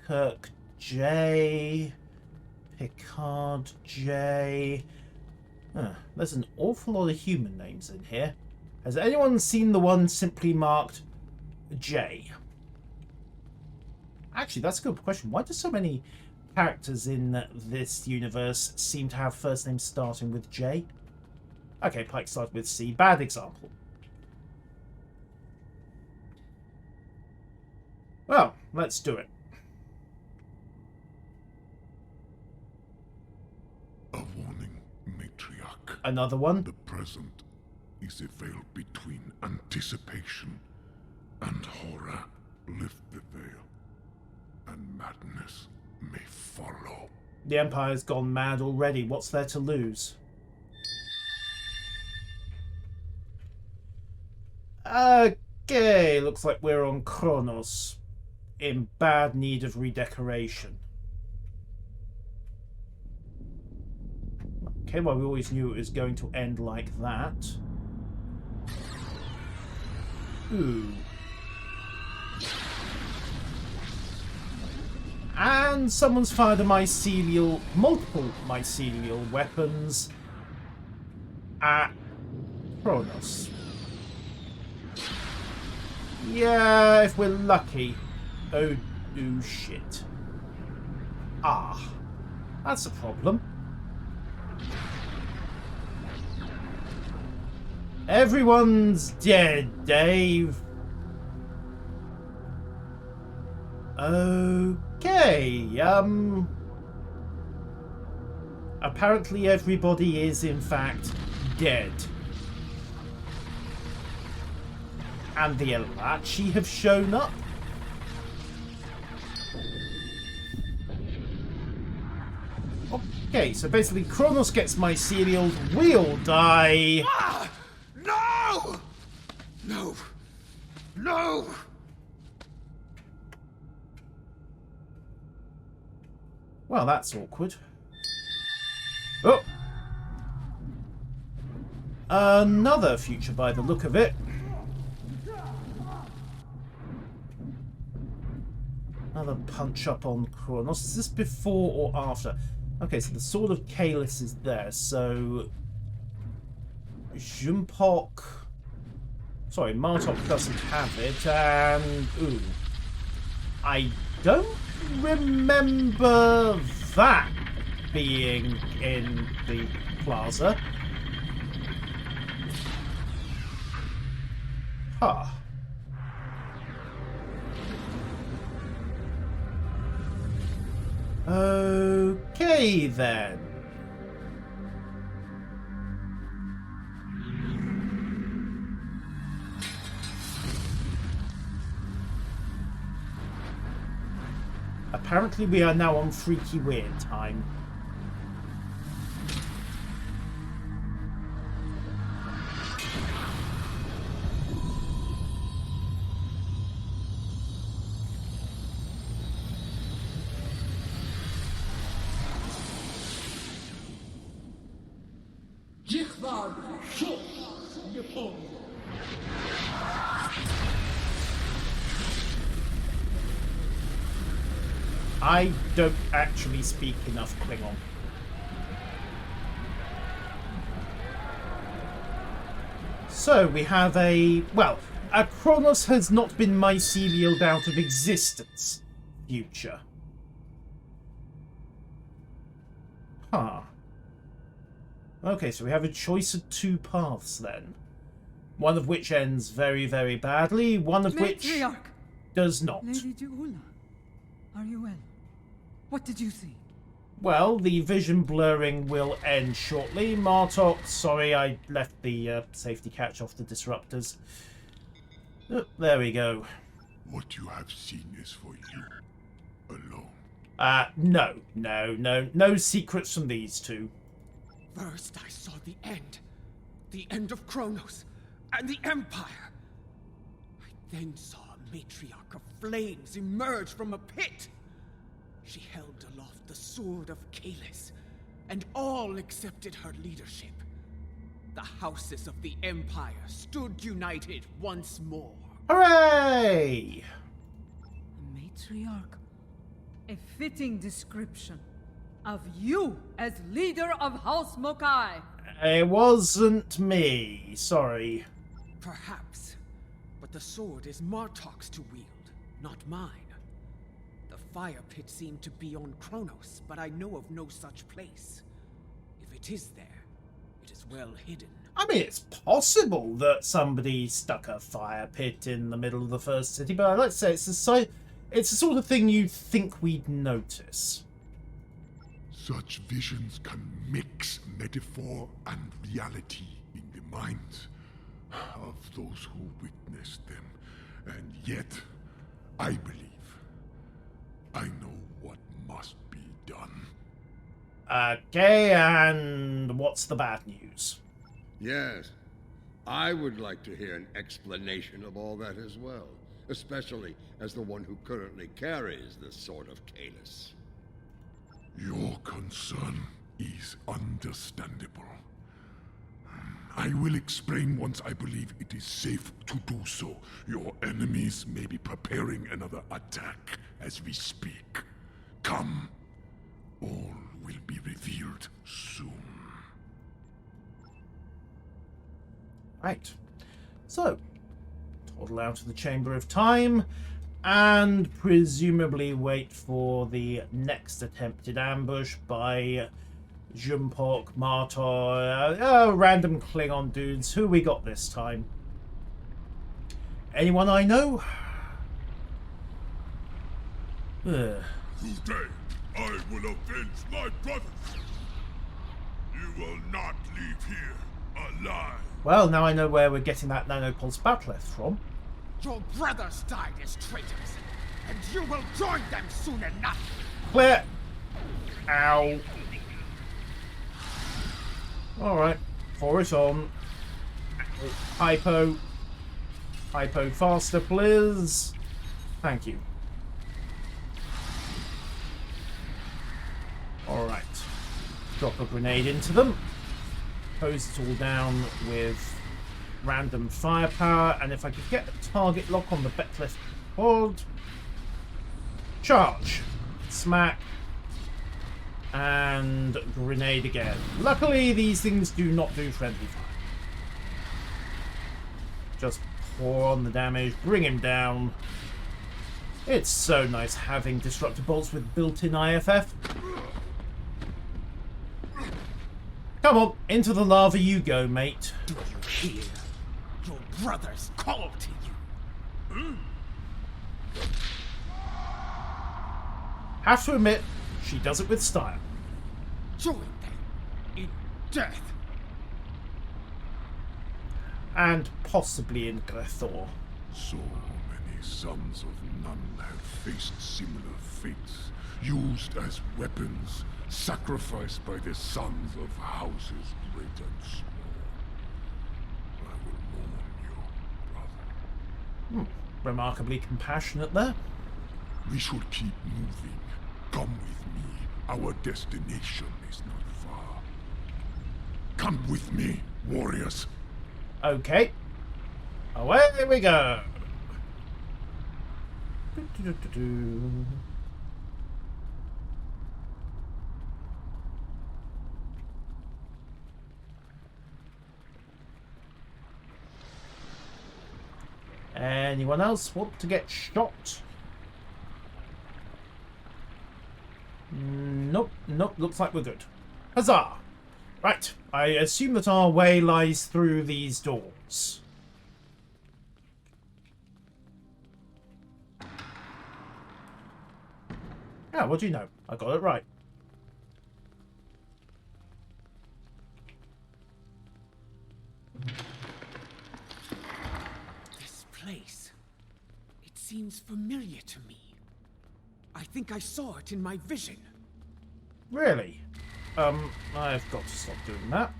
Kirk J, Picard J. There's an awful lot of human names in here. Has anyone seen the one simply marked J? Actually, that's a good question. Why do so many characters in this universe seem to have first names starting with J. Okay, Pike started with C. Bad example. Well, let's do it. A warning, Matriarch. Another one? The present is a veil between anticipation and horror. Lift the veil, and madness may follow. The Empire's gone mad already. What's there to lose? Okay, looks like we're on Kronos, in bad need of redecoration. Okay, well, we always knew it was going to end like that. Ooh. And someone's fired a multiple mycelial weapons at Kronos. Yeah, if we're lucky. Oh, shit. Ah, that's a problem. Everyone's dead, Dave. Okay, apparently everybody is in fact dead. And the Elachi have shown up. Okay, so basically Kronos gets mycelial, we'll die. Ah! No! No! No! Well, that's awkward. Oh! Another future by the look of it. Another punch up on Kronos. Is this before or after? Okay, so the Sword of Kalis is there, so... Jumpok... Sorry, Martok doesn't have it, and... Ooh. I don't remember that being in the plaza. Huh. Okay, then. Apparently we are now on Freaky Weird time. I don't actually speak enough Klingon. So we have a... Well, Kronos has not been mycelialed out of existence. Future. Huh. Okay, so we have a choice of two paths then. One of which ends very, very badly, one of which does not. Lady Juula, are you well? What did you see? Well, the vision blurring will end shortly. Martok, sorry, I left the safety catch off the disruptors. Oh, there we go. What you have seen is for you alone. No secrets from these two. First I saw the end of Kronos, and the Empire. I then saw a matriarch of flames emerge from a pit. She held aloft the sword of Kalis, and all accepted her leadership. The houses of the Empire stood united once more. Hooray! A matriarch. A fitting description of you as leader of House Mokai. It wasn't me, sorry. Perhaps, but the sword is Martok's to wield, not mine. The fire pit seemed to be on Kronos, but I know of no such place. If it is there, it is well hidden. I mean, it's possible that somebody stuck a fire pit in the middle of the first city, but let's say it's the sort of thing you'd think we'd notice. Such visions can mix metaphor and reality in the minds of those who witnessed them. And yet, I believe I know what must be done. Okay, and what's the bad news? Yes, I would like to hear an explanation of all that as well, especially as the one who currently carries the Sword of Kalis. Your concern is understandable. I will explain once I believe it is safe to do so. Your enemies may be preparing another attack as we speak. Come. All will be revealed soon. Right. So, toddle out of the Chamber of Time and presumably wait for the next attempted ambush by Jumpok, Martor, random Klingon dudes. Who we got this time? Anyone I know? Today, I will avenge my brothers. You will not leave here alive. Well, now I know where we're getting that nanopulse bat'leth from. Your brothers died as traitors, and you will join them soon enough. Clear. Ow. Alright. For it on. Hypo. Hypo faster, please. Thank you. Alright. Drop a grenade into them. Hose it all down with random firepower, and if I could get a target lock on the Bethleth pod. Charge. Smack. And grenade again. Luckily, these things do not do friendly fire. Just pour on the damage, bring him down. It's so nice having disruptor bolts with built-in IFF. Come on, into the lava you go, mate. Do you hear? Your brothers call to you. Have to admit, she does it with style. Join them in death. And possibly in Grethor. So many sons of none have faced similar fates, used as weapons, sacrificed by the sons of houses great and small. I will mourn you, brother. Remarkably compassionate there. We should keep moving. Come with me. Our destination is not far. Come with me, warriors. Okay. Away we go. Anyone else want to get shot? Nope, nope, looks like we're good. Huzzah! Right, I assume that our way lies through these doors. Yeah, what do you know? I got it right. This place. It seems familiar to me. I think I saw it in my vision. Really? I've got to stop doing that.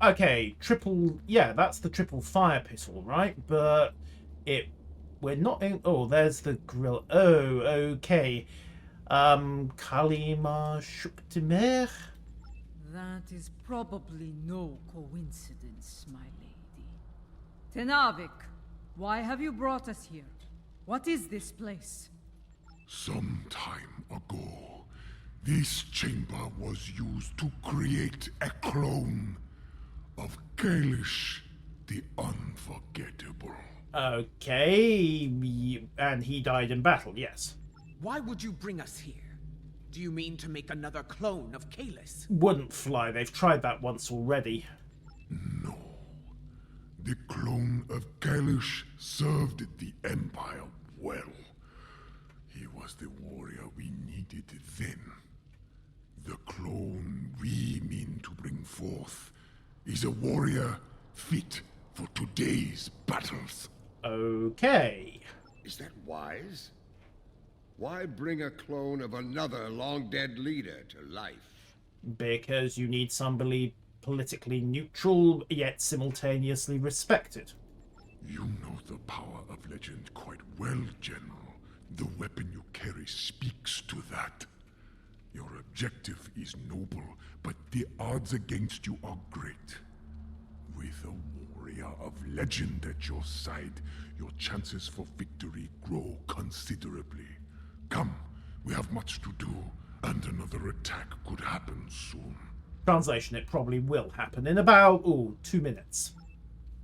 Okay, triple... Yeah, that's the triple fire pit, all right, but we're not in... Oh, there's the grill. Oh, okay. Kalima Shuktimer? That is probably no coincidence, my lady. Tenavik, why have you brought us here? What is this place? Some time ago, this chamber was used to create a clone of Kalish the Unforgettable. Okay, and he died in battle, yes. Why would you bring us here? Do you mean to make another clone of Kalis? Wouldn't fly. They've tried that once already. No. The clone of Kalish served the Empire well. He was the warrior we needed then. The clone we mean to bring forth is a warrior fit for today's battles. Okay. Is that wise? Why bring a clone of another long-dead leader to life? Because you need somebody politically neutral, yet simultaneously respected. You know the power of legend quite well, General. The weapon you carry speaks to that. Your objective is noble, but the odds against you are great. With a warrior of legend at your side, your chances for victory grow considerably. Come, we have much to do, and another attack could happen soon. Translation, it probably will happen in about, 2 minutes.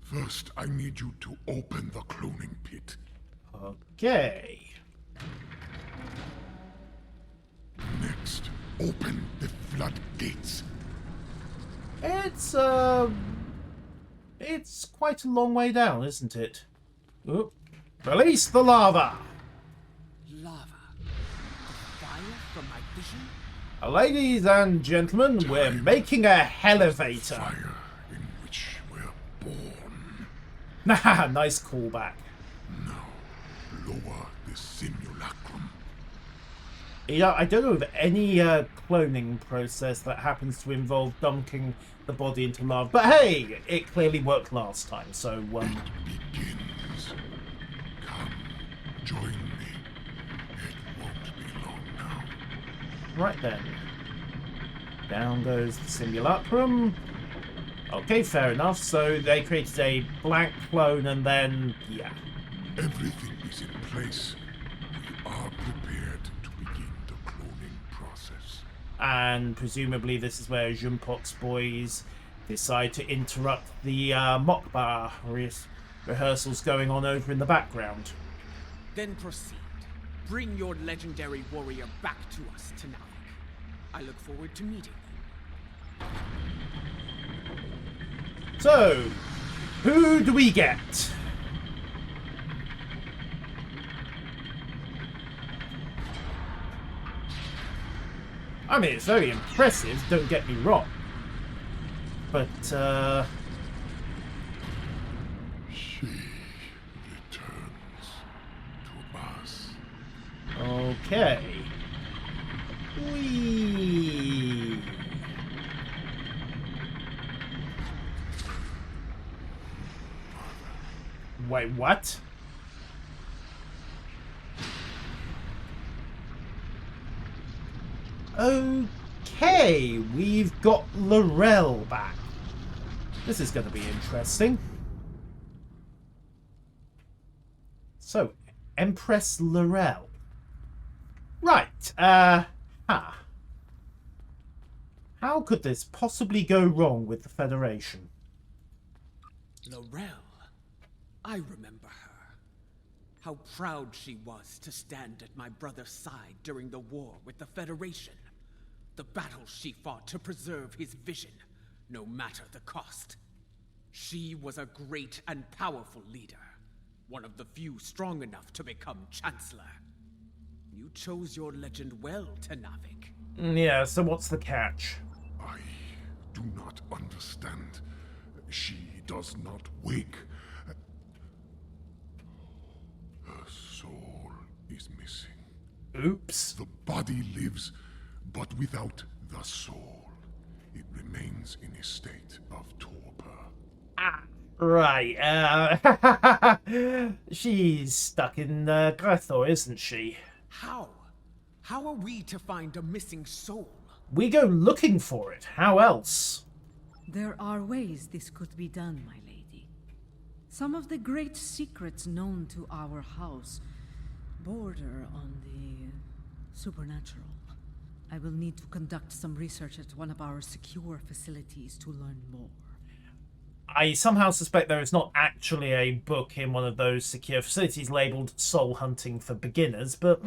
First, I need you to open the cloning pit. Okay. Next, open the floodgates. It's quite a long way down, isn't it? Oop. Release the lava! Lava? Fire from my vision? Ladies and gentlemen, we're making a elevator. Fire in which we're born. Nice callback. Now, lower the simulacrum. Yeah, I don't know of any cloning process that happens to involve dunking the body into lava, but hey, it clearly worked last time, so It begins. Come, join me. It won't be long now. right then. Down goes the simulacrum. Okay, fair enough. So they created a blank clone and then, yeah. Everything is in place. We are prepared to begin the cloning process. And presumably this is where Junpok's boys decide to interrupt the Mokba rehearsals going on over in the background. Then proceed. Bring your legendary warrior back to us tonight. I look forward to meeting them. So, who do we get? I mean, it's very impressive, don't get me wrong. But, She returns to us. okay. Whee! Wait, what? Okay, we've got Laurel back. This is going to be interesting. So, Empress Laurel. Right, How could this possibly go wrong with the Federation? Laurel. I remember her. How proud she was to stand at my brother's side during the war with the Federation. The battles she fought to preserve his vision, no matter the cost. She was a great and powerful leader. One of the few strong enough to become Chancellor. You chose your legend well, Tenavik. Yeah, so what's the catch? I do not understand. She does not wake. Her soul is missing. Oops. The body lives, but without the soul. It remains in a state of torpor. Right, she's stuck in Grethor, isn't she? How? How are we to find a missing soul? We go looking for it. How else? There are ways this could be done, my lady. Some of the great secrets known to our house border on the supernatural. I will need to conduct some research at one of our secure facilities to learn more. I somehow suspect there is not actually a book in one of those secure facilities labelled Soul Hunting for Beginners, but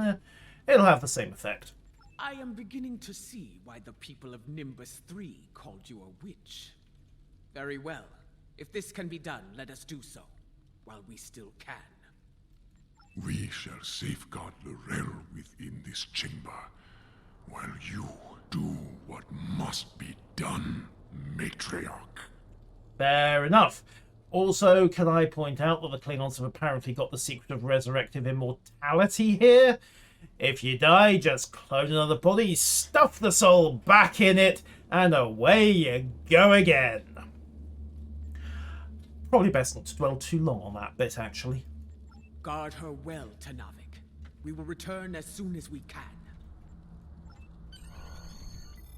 It'll have the same effect. I am beginning to see why the people of Nimbus 3 called you a witch. Very well. If this can be done, let us do so, while we still can. We shall safeguard Lorel within this chamber, while you do what must be done, Matriarch. Fair enough. Also, can I point out that the Klingons have apparently got the secret of resurrective immortality here? If you die, just clone another body, stuff the soul back in it, and away you go again. Probably best not to dwell too long on that bit, actually. Guard her well, Tanavik. We will return as soon as we can.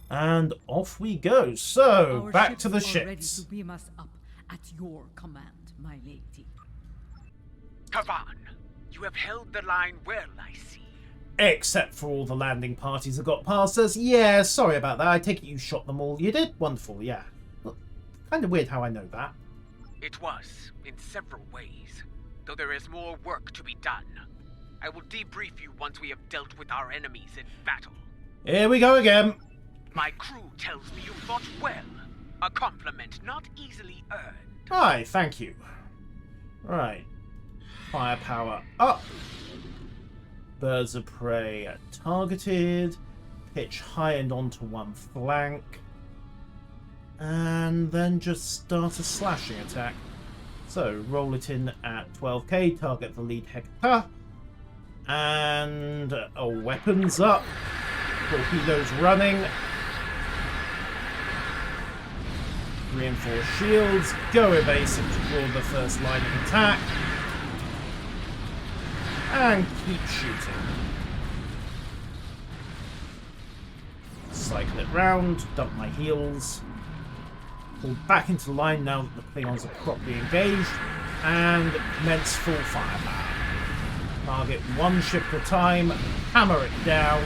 And off we go. So, Our back to the are ready ships. to beam us up at your command, my lady. Kavan, you have held the line well, I see. Except for all the landing parties that got past us. Yeah, sorry about that. I take it you shot them all. You did? Wonderful, yeah. Well, kind of weird how I know that. It was, in several ways, though there is more work to be done. I will debrief you once we have dealt with our enemies in battle. Here we go again. My crew tells me you fought well. A compliment not easily earned. Aye, thank you. Right. Firepower up. Birds of prey targeted. Pitch high and onto one flank. And then just start a slashing attack. So, roll it in at 12k, target the lead Hector. And weapons up. Torpedoes running. Reinforce shields. Go evasive to draw the first line of attack. And keep shooting. Cycle it round. Dump my heals. Pull back into line now that the Klingons are properly engaged. And commence full firepower. Target one ship at a time. Hammer it down.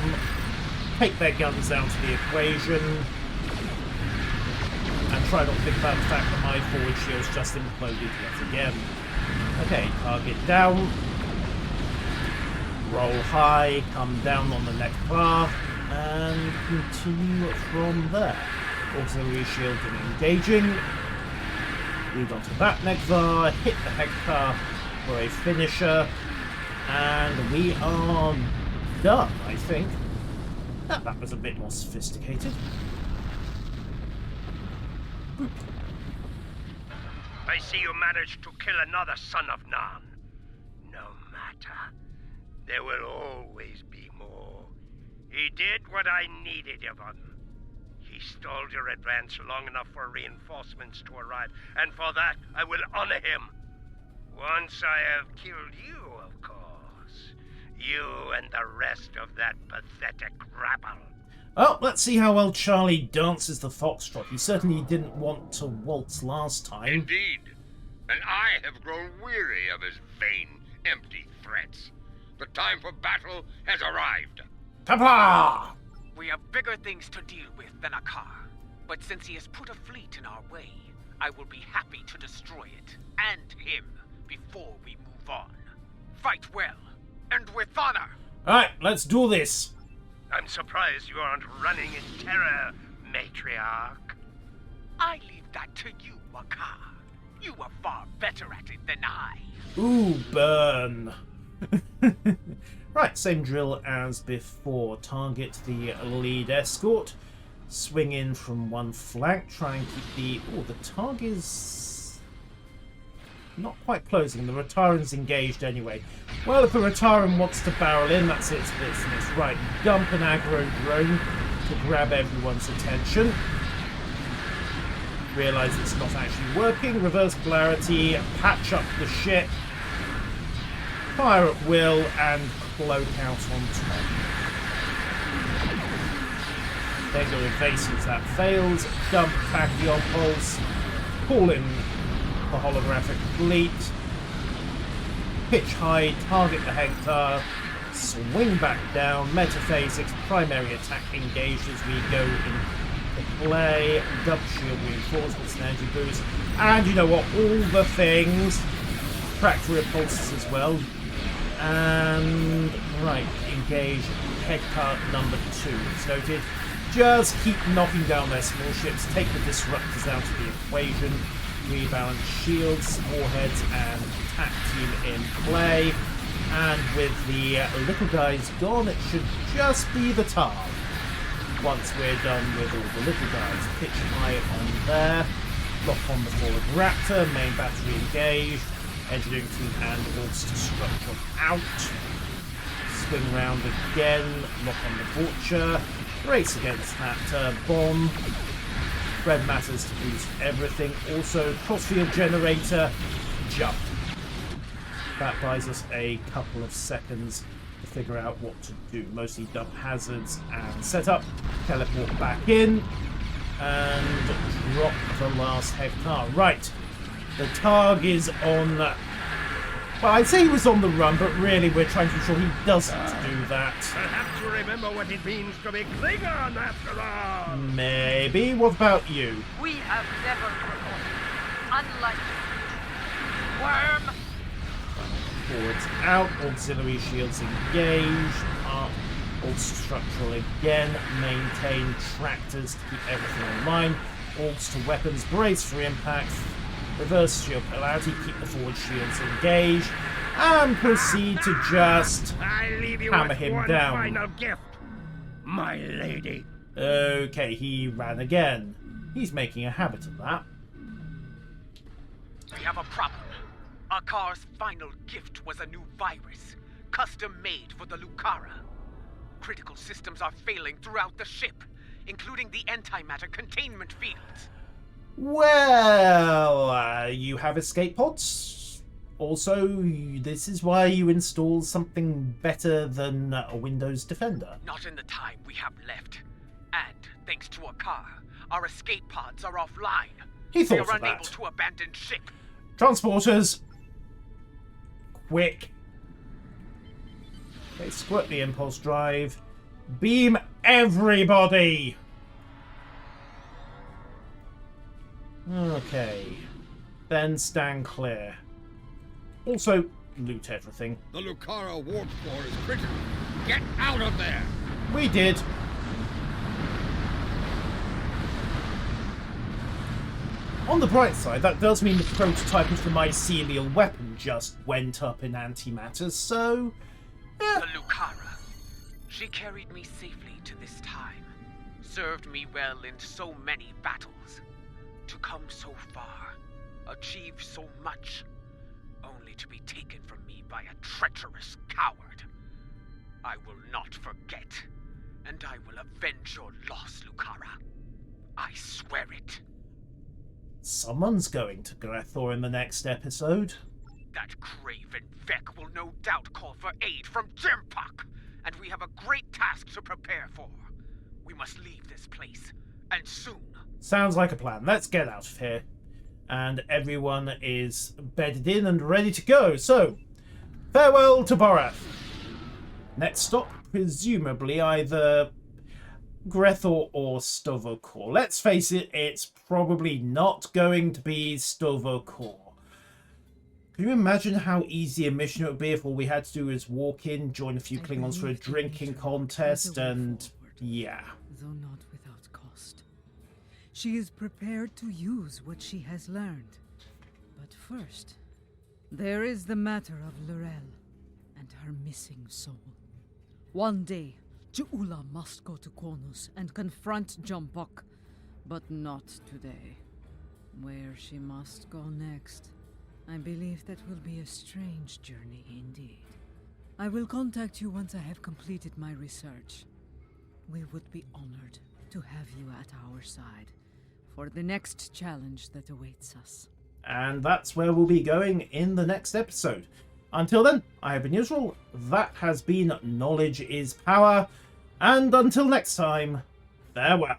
Take their guns down to the equation. And try not to think about the fact that my forward shield's just imploded yet again. Okay, target down. Roll high, come down on the next bar, and continue from there. Auxiliary shield and engaging. Lead onto that Negvar, hit the Hector for a finisher, and we are done, I think. That was a bit more sophisticated. I see you managed to kill another son of Nan. No matter. There will always be more. He did what I needed of him. He stalled your advance long enough for reinforcements to arrive, and for that I will honor him. Once I have killed you, of course. You and the rest of that pathetic rabble. Well, let's see how well Charlie dances the foxtrot. He certainly didn't want to waltz last time. Indeed. And I have grown weary of his vain, empty threats. The time for battle has arrived. Papa! We have bigger things to deal with than a car. But since he has put a fleet in our way, I will be happy to destroy it, and him, before we move on. Fight well, and with honor! Alright, let's do this. I'm surprised you aren't running in terror, Matriarch. I leave that to you, Wakar. You are far better at it than I. Ooh, burn. Right, same drill as before. Target the lead escort. Swing in from one flank. Try and keep the... Oh, the target is not quite closing. The Rataran's engaged anyway. Well, if the Rataran wants to barrel in, that's its business. Right, dump an aggro drone to grab everyone's attention. Realise it's not actually working. Reverse polarity. Patch up the ship. Fire at will and cloak out on top. Then go evasive, that fails. Dump tachyon pulse. Call in the holographic fleet. Pitch high, target the Hector. Swing back down. Metaphasics, primary attack engaged as we go into play. Double shield reinforcements and energy boost. And you know what? All the things. Tractor repulses as well. And right, engage Hector number 2. It's noted. Just keep knocking down their small ships, take the disruptors out of the equation, rebalance shields, warheads, and attack team in play. And with the little guys gone, it should just be the Targ. Once we're done with all the little guys, pitch high on there, lock on the forward Raptor, main battery engaged, engineering team and Ulster structure out, swing round again, lock on the Vulture, race against that bomb, red matters to boost everything, also crossfield generator, jump. That buys us a couple of seconds to figure out what to do. Mostly dump hazards and set up, teleport back in, and drop the last Hector. Right, the Targ is on... Well, I'd say he was on the run, but really we're trying to ensure he doesn't do that. Perhaps you remember what it means to be Klingon after all! Maybe. What about you? We have never forgotten. Unlike Worm. Forwards out, auxiliary shields engaged, up, Ulster structural again, maintain tractors to keep everything online, Ulster weapons, brace for impact, reverse shield polarity, keep the forward shields engaged, and proceed to just hammer him down. Final gift, my lady. Okay, he ran again. He's making a habit of that. We have a problem. Akar's final gift was a new virus, custom-made for the Lucara. Critical systems are failing throughout the ship, including the antimatter containment fields. Well, you have escape pods. Also, this is why you install something better than a Windows Defender. Not in the time we have left. And, thanks to Akar, our escape pods are offline. He thought we of are unable that. to abandon ship. Transporters! Quick! Okay, squirt the impulse drive. Beam everybody! Okay. Then stand clear. Also, loot everything. The Lucara warp core is critical. Get out of there! We did. On the bright side, that does mean the prototype of the mycelial weapon just went up in antimatter, so... The Lucara. She carried me safely to this time. Served me well in so many battles. To come so far, achieve so much, only to be taken from me by a treacherous coward. I will not forget, and I will avenge your loss, Lucara. I swear it. Someone's going to Grethor in the next episode. That craven Vec will no doubt call for aid from Jimpuck, and we have a great task to prepare for. We must leave this place, and soon. Sounds like a plan. Let's get out of here. And everyone is bedded in and ready to go. So, farewell to Boreth. Next stop, presumably either Grethor or Stovokor. Let's face it, it's probably not going to be Stovokor. Can you imagine how easy a mission it would be if all we had to do is walk in, join a few Klingons for a drinking contest, and yeah. Though not without cost. She is prepared to use what she has learned. But first, there is the matter of Lorel and her missing soul. One day, Ju'ula must go to Qonus and confront Jumpuck, but not today. Where she must go next, I believe that will be a strange journey indeed. I will contact you once I have completed my research. We would be honored to have you at our side for the next challenge that awaits us. And that's where we'll be going in the next episode. Until then, I have been Yusril. That has been Knowledge is Power. And until next time, farewell.